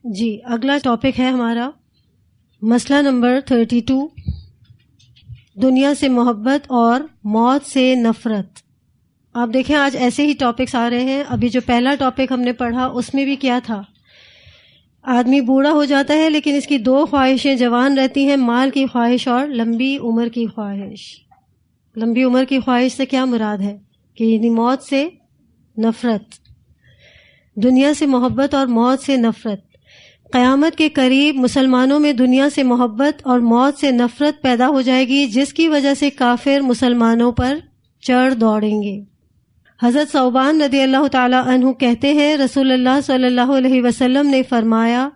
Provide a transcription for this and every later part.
جی اگلا ٹاپک ہے ہمارا مسئلہ نمبر 32، دنیا سے محبت اور موت سے نفرت۔ آپ دیکھیں آج ایسے ہی ٹاپکس آ رہے ہیں۔ ابھی جو پہلا ٹاپک ہم نے پڑھا اس میں بھی کیا تھا، آدمی بوڑھا ہو جاتا ہے لیکن اس کی دو خواہشیں جوان رہتی ہیں، مال کی خواہش اور لمبی عمر کی خواہش۔ لمبی عمر کی خواہش سے کیا مراد ہے کہ یعنی موت سے نفرت، دنیا سے محبت اور موت سے نفرت۔ قیامت کے قریب مسلمانوں میں دنیا سے محبت اور موت سے نفرت پیدا ہو جائے گی، جس کی وجہ سے کافر مسلمانوں پر چڑھ دوڑیں گے۔ حضرت ثوبان رضی اللہ تعالی عنہ کہتے ہیں رسول اللہ صلی اللہ علیہ وسلم نے فرمایا،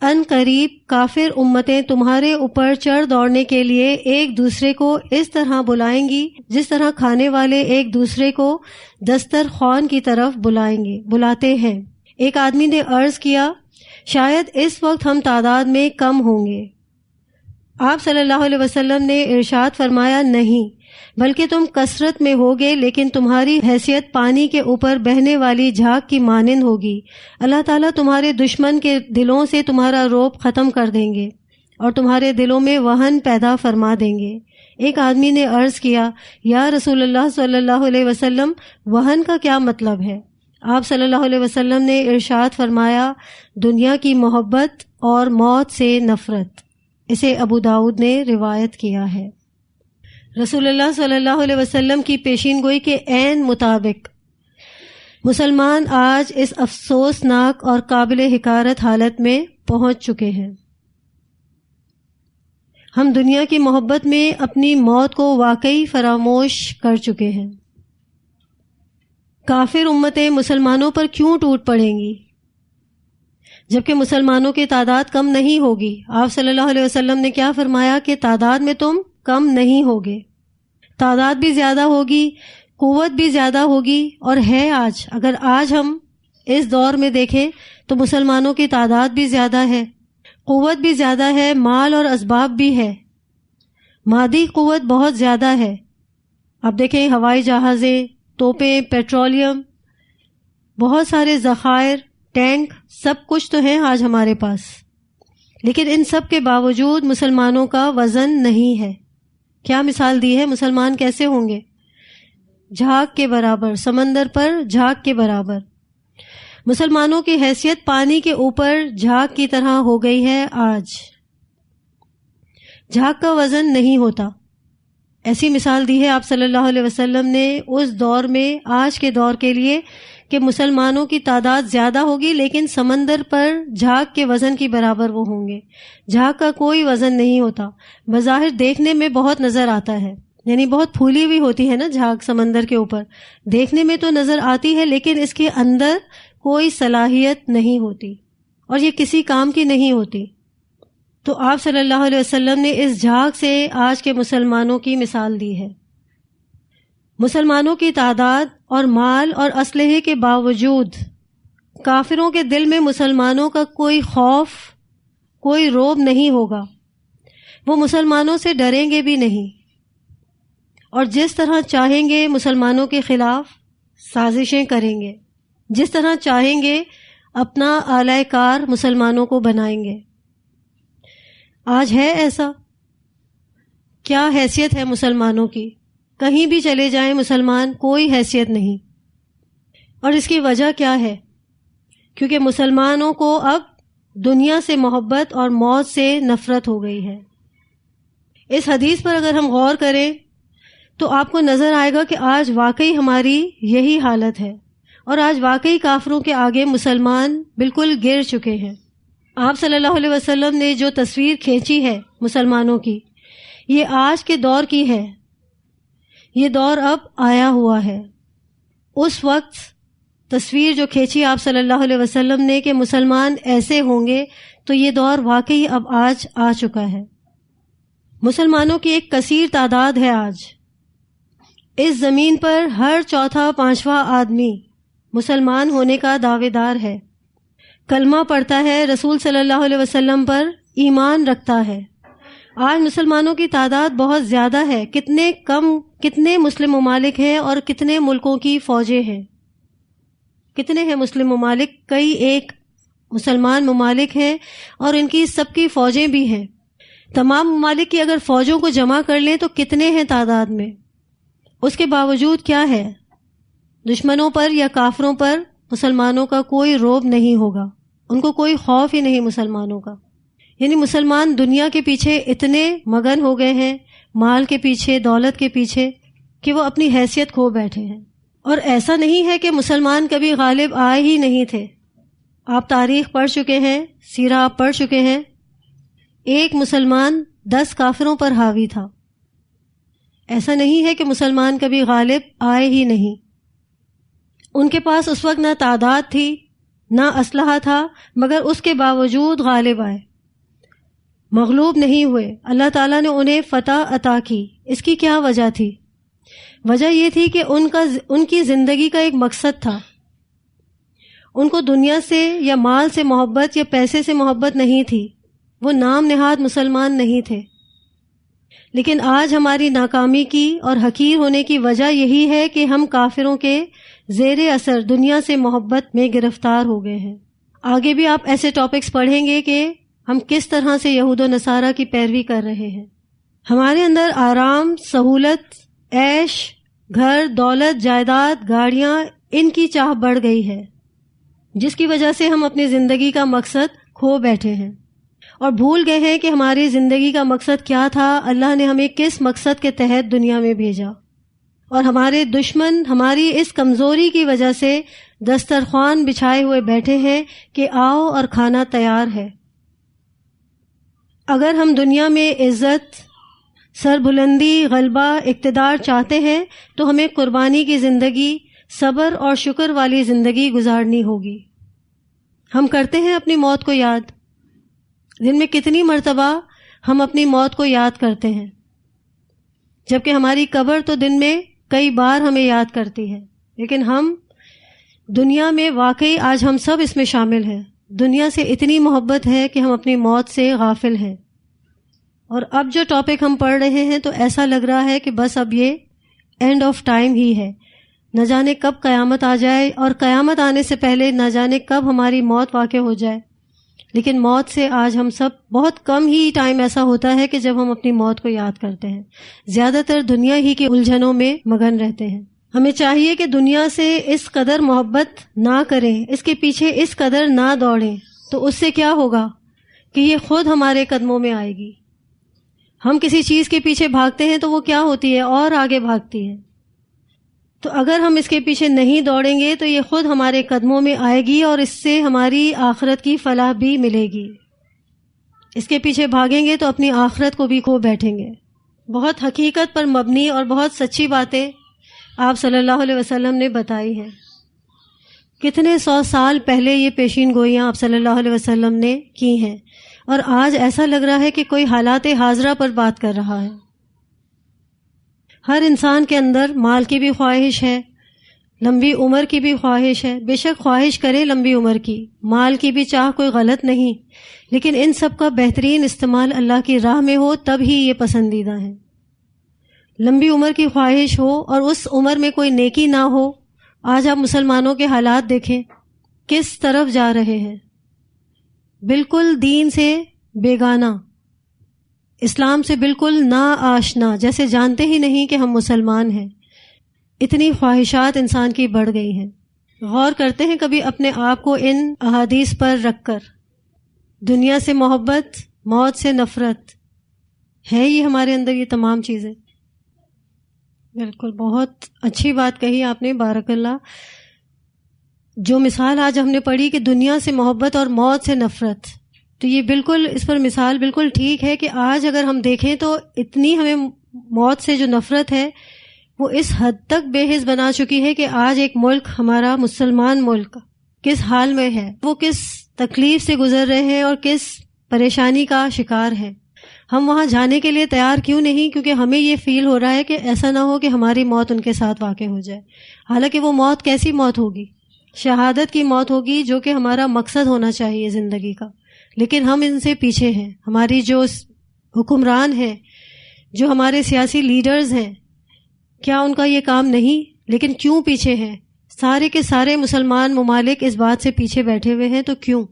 ان قریب کافر امتیں تمہارے اوپر چڑھ دوڑنے کے لیے ایک دوسرے کو اس طرح بلائیں گی جس طرح کھانے والے ایک دوسرے کو دسترخوان کی طرف بلاتے ہیں۔ ایک آدمی نے عرض کیا، شاید اس وقت ہم تعداد میں کم ہوں گے۔ آپ صلی اللہ علیہ وسلم نے ارشاد فرمایا، نہیں بلکہ تم کثرت میں ہوگے، لیکن تمہاری حیثیت پانی کے اوپر بہنے والی جھاگ کی مانند ہوگی۔ اللہ تعالیٰ تمہارے دشمن کے دلوں سے تمہارا رعب ختم کر دیں گے اور تمہارے دلوں میں وہن پیدا فرما دیں گے۔ ایک آدمی نے عرض کیا، یا رسول اللہ صلی اللہ علیہ وسلم، وہن کا کیا مطلب ہے؟ آپ صلی اللہ علیہ وسلم نے ارشاد فرمایا، دنیا کی محبت اور موت سے نفرت۔ اسے ابو داؤد نے روایت کیا ہے۔ رسول اللہ صلی اللہ علیہ وسلم کی پیشین گوئی کے عین مطابق مسلمان آج اس افسوسناک اور قابل حقارت حالت میں پہنچ چکے ہیں۔ ہم دنیا کی محبت میں اپنی موت کو واقعی فراموش کر چکے ہیں۔ کافر امتیں مسلمانوں پر کیوں ٹوٹ پڑیں گی جبکہ مسلمانوں کی تعداد کم نہیں ہوگی؟ آپ صلی اللہ علیہ وسلم نے کیا فرمایا کہ تعداد میں تم کم نہیں ہوگے، تعداد بھی زیادہ ہوگی، قوت بھی زیادہ ہوگی، اور ہے آج اگر آج ہم اس دور میں دیکھیں تو مسلمانوں کی تعداد بھی زیادہ ہے، قوت بھی زیادہ ہے، مال اور اسباب بھی ہے، مادی قوت بہت زیادہ ہے۔ اب دیکھیں ہوائی جہازیں، توپیں، پیٹرولیم، بہت سارے ذخائر، ٹینک، سب کچھ تو ہیں آج ہمارے پاس، لیکن ان سب کے باوجود مسلمانوں کا وزن نہیں ہے۔ کیا مثال دی ہے؟ مسلمان کیسے ہوں گے؟ جھاگ کے برابر، سمندر پر جھاگ کے برابر۔ مسلمانوں کی حیثیت پانی کے اوپر جھاگ کی طرح ہو گئی ہے آج۔ جھاگ کا وزن نہیں ہوتا۔ ایسی مثال دی ہے آپ صلی اللہ علیہ وسلم نے اس دور میں، آج کے دور کے لیے، کہ مسلمانوں کی تعداد زیادہ ہوگی لیکن سمندر پر جھاگ کے وزن کی برابر وہ ہوں گے۔ جھاگ کا کوئی وزن نہیں ہوتا، بظاہر دیکھنے میں بہت نظر آتا ہے، یعنی بہت پھولی ہوئی ہوتی ہے نا جھاگ سمندر کے اوپر، دیکھنے میں تو نظر آتی ہے لیکن اس کے اندر کوئی صلاحیت نہیں ہوتی اور یہ کسی کام کی نہیں ہوتی۔ تو آپ صلی اللہ علیہ وسلم نے اس جھاگ سے آج کے مسلمانوں کی مثال دی ہے۔ مسلمانوں کی تعداد اور مال اور اسلحے کے باوجود کافروں کے دل میں مسلمانوں کا کوئی خوف، کوئی رعب نہیں ہوگا، وہ مسلمانوں سے ڈریں گے بھی نہیں، اور جس طرح چاہیں گے مسلمانوں کے خلاف سازشیں کریں گے، جس طرح چاہیں گے اپنا آلہ کار مسلمانوں کو بنائیں گے۔ آج ہے ایسا؟ کیا حیثیت ہے مسلمانوں کی؟ کہیں بھی چلے جائیں مسلمان، کوئی حیثیت نہیں۔ اور اس کی وجہ کیا ہے؟ کیونکہ مسلمانوں کو اب دنیا سے محبت اور موت سے نفرت ہو گئی ہے۔ اس حدیث پر اگر ہم غور کریں تو آپ کو نظر آئے گا کہ آج واقعی ہماری یہی حالت ہے، اور آج واقعی کافروں کے آگے مسلمان بالکل گر چکے ہیں۔ آپ صلی اللہ علیہ وسلم نے جو تصویر کھینچی ہے مسلمانوں کی، یہ آج کے دور کی ہے، یہ دور اب آیا ہوا ہے۔ اس وقت تصویر جو کھینچی آپ صلی اللہ علیہ وسلم نے کہ مسلمان ایسے ہوں گے، تو یہ دور واقعی اب آج آ چکا ہے۔ مسلمانوں کی ایک کثیر تعداد ہے آج۔ اس زمین پر ہر چوتھا پانچواں آدمی مسلمان ہونے کا دعوے دار ہے، کلمہ پڑھتا ہے، رسول صلی اللہ علیہ وسلم پر ایمان رکھتا ہے۔ آج مسلمانوں کی تعداد بہت زیادہ ہے، کتنے مسلم ممالک ہیں اور کتنے ملکوں کی فوجیں ہیں؟ کتنے ہیں مسلم ممالک؟ کئی ایک مسلمان ممالک ہیں اور ان کی سب کی فوجیں بھی ہیں. تمام ممالک کی اگر فوجوں کو جمع کر لیں تو کتنے ہیں تعداد میں؟ اس کے باوجود کیا ہے، دشمنوں پر یا کافروں پر مسلمانوں کا کوئی رعب نہیں ہوگا، ان کو کوئی خوف ہی نہیں مسلمانوں کا. یعنی مسلمان دنیا کے پیچھے اتنے مگن ہو گئے ہیں، مال کے پیچھے، دولت کے پیچھے، کہ وہ اپنی حیثیت کھو بیٹھے ہیں. اور ایسا نہیں ہے کہ مسلمان کبھی غالب آئے ہی نہیں تھے. آپ تاریخ پڑھ چکے ہیں، سیرہ آپ پڑھ چکے ہیں. ایک مسلمان 10 کافروں پر حاوی تھا. ایسا نہیں ہے کہ مسلمان کبھی غالب آئے ہی نہیں. ان کے پاس اس وقت نہ تعداد تھی نہ اسلحہ تھا، مگر اس کے باوجود غالب آئے، مغلوب نہیں ہوئے. اللہ تعالیٰ نے انہیں فتح عطا کی. اس کی کیا وجہ تھی؟ وجہ یہ تھی کہ ان کی زندگی کا ایک مقصد تھا. ان کو دنیا سے یا مال سے محبت یا پیسے سے محبت نہیں تھی. وہ نام نہاد مسلمان نہیں تھے. لیکن آج ہماری ناکامی کی اور حقیر ہونے کی وجہ یہی ہے کہ ہم کافروں کے زیر اثر دنیا سے محبت میں گرفتار ہو گئے ہیں. آگے بھی آپ ایسے ٹاپکس پڑھیں گے کہ ہم کس طرح سے یہود و نصارہ کی پیروی کر رہے ہیں. ہمارے اندر آرام، سہولت، عیش، گھر، دولت، جائیداد، گاڑیاں، ان کی چاہ بڑھ گئی ہے، جس کی وجہ سے ہم اپنی زندگی کا مقصد کھو بیٹھے ہیں اور بھول گئے ہیں کہ ہماری زندگی کا مقصد کیا تھا، اللہ نے ہمیں کس مقصد کے تحت دنیا میں بھیجا. اور ہمارے دشمن ہماری اس کمزوری کی وجہ سے دسترخوان بچھائے ہوئے بیٹھے ہیں کہ آؤ اور کھانا تیار ہے. اگر ہم دنیا میں عزت، سربلندی، غلبہ، اقتدار چاہتے ہیں تو ہمیں قربانی کی زندگی، صبر اور شکر والی زندگی گزارنی ہوگی. ہم کرتے ہیں اپنی موت کو یاد. دن میں کتنی مرتبہ ہم اپنی موت کو یاد کرتے ہیں، جبکہ ہماری قبر تو دن میں کئی بار ہمیں یاد کرتی ہے. لیکن ہم دنیا میں واقعی آج ہم سب اس میں شامل ہیں. دنیا سے اتنی محبت ہے کہ ہم اپنی موت سے غافل ہیں. اور اب جو ٹاپک ہم پڑھ رہے ہیں تو ایسا لگ رہا ہے کہ بس اب یہ اینڈ آف ٹائم ہی ہے. نہ جانے کب قیامت آ جائے، اور قیامت آنے سے پہلے نہ جانے کب ہماری موت واقع ہو جائے. لیکن موت سے آج ہم سب بہت کم ہی ٹائم ایسا ہوتا ہے کہ جب ہم اپنی موت کو یاد کرتے ہیں. زیادہ تر دنیا ہی کی الجھنوں میں مگن رہتے ہیں. ہمیں چاہیے کہ دنیا سے اس قدر محبت نہ کریں، اس کے پیچھے اس قدر نہ دوڑیں. تو اس سے کیا ہوگا کہ یہ خود ہمارے قدموں میں آئے گی. ہم کسی چیز کے پیچھے بھاگتے ہیں تو وہ کیا ہوتی ہے؟ اور آگے بھاگتی ہے. تو اگر ہم اس کے پیچھے نہیں دوڑیں گے تو یہ خود ہمارے قدموں میں آئے گی، اور اس سے ہماری آخرت کی فلاح بھی ملے گی. اس کے پیچھے بھاگیں گے تو اپنی آخرت کو بھی کھو بیٹھیں گے. بہت حقیقت پر مبنی اور بہت سچی باتیں آپ صلی اللہ علیہ وسلم نے بتائی ہیں. کتنے 100 سال پہلے یہ پیشین گوئیاں آپ صلی اللہ علیہ وسلم نے کی ہیں، اور آج ایسا لگ رہا ہے کہ کوئی حالات حاضرہ پر بات کر رہا ہے. ہر انسان کے اندر مال کی بھی خواہش ہے، لمبی عمر کی بھی خواہش ہے. بے شک خواہش کرے لمبی عمر کی، مال کی بھی چاہ کوئی غلط نہیں، لیکن ان سب کا بہترین استعمال اللہ کی راہ میں ہو تب ہی یہ پسندیدہ ہے. لمبی عمر کی خواہش ہو اور اس عمر میں کوئی نیکی نہ ہو. آج آپ مسلمانوں کے حالات دیکھیں کس طرف جا رہے ہیں. بالکل دین سے بیگانہ، اسلام سے بالکل نا آشنا، جیسے جانتے ہی نہیں کہ ہم مسلمان ہیں. اتنی خواہشات انسان کی بڑھ گئی ہیں. غور کرتے ہیں کبھی اپنے آپ کو ان احادیث پر رکھ کر؟ دنیا سے محبت، موت سے نفرت، ہے یہ ہمارے اندر یہ تمام چیزیں؟ بالکل، بہت اچھی بات کہی آپ نے، بارک اللہ. جو مثال آج ہم نے پڑھی کہ دنیا سے محبت اور موت سے نفرت، تو یہ بالکل اس پر مثال بالکل ٹھیک ہے کہ آج اگر ہم دیکھیں تو اتنی ہمیں موت سے جو نفرت ہے وہ اس حد تک بے حس بنا چکی ہے کہ آج ایک ملک، ہمارا مسلمان ملک، کس حال میں ہے، وہ کس تکلیف سے گزر رہے ہیں اور کس پریشانی کا شکار ہے. ہم وہاں جانے کے لیے تیار کیوں نہیں؟ کیونکہ ہمیں یہ فیل ہو رہا ہے کہ ایسا نہ ہو کہ ہماری موت ان کے ساتھ واقع ہو جائے. حالانکہ وہ موت کیسی موت ہوگی؟ شہادت کی موت ہوگی، جو کہ ہمارا مقصد ہونا چاہیے زندگی کا. لیکن ہم ان سے پیچھے ہیں. ہماری جو حکمران ہیں، جو ہمارے سیاسی لیڈرز ہیں، کیا ان کا یہ کام نہیں؟ لیکن کیوں پیچھے ہیں؟ سارے کے سارے مسلمان ممالک اس بات سے پیچھے بیٹھے ہوئے ہیں. تو کیوں؟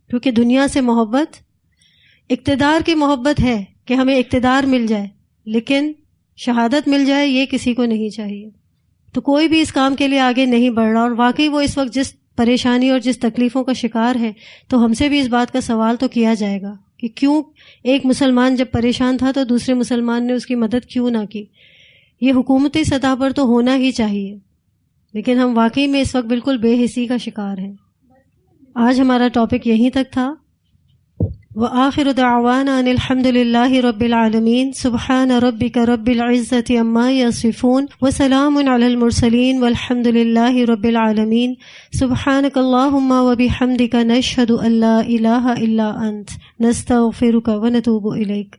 کیونکہ دنیا سے محبت، اقتدار کی محبت ہے کہ ہمیں اقتدار مل جائے، لیکن شہادت مل جائے یہ کسی کو نہیں چاہیے. تو کوئی بھی اس کام کے لیے آگے نہیں بڑھ رہا، اور واقعی وہ اس وقت جس پریشانی اور جس تکلیفوں کا شکار ہے، تو ہم سے بھی اس بات کا سوال تو کیا جائے گا کہ کیوں ایک مسلمان جب پریشان تھا تو دوسرے مسلمان نے اس کی مدد کیوں نہ کی. یہ حکومتی سطح پر تو ہونا ہی چاہیے، لیکن ہم واقعی میں اس وقت بالکل بے حسی کا شکار ہیں. آج ہمارا ٹاپک یہیں تک تھا. وآخر دعوانا ان الحمد للہ رب العالمین. سبحان ربک رب العزۃ عما یصفون وسلام علی المرسلین والحمد للہ رب العالمین. سبحانک اللہم وبحمدک نشہد ان لا الہ الا انت نستغفرک ونتوب الیک.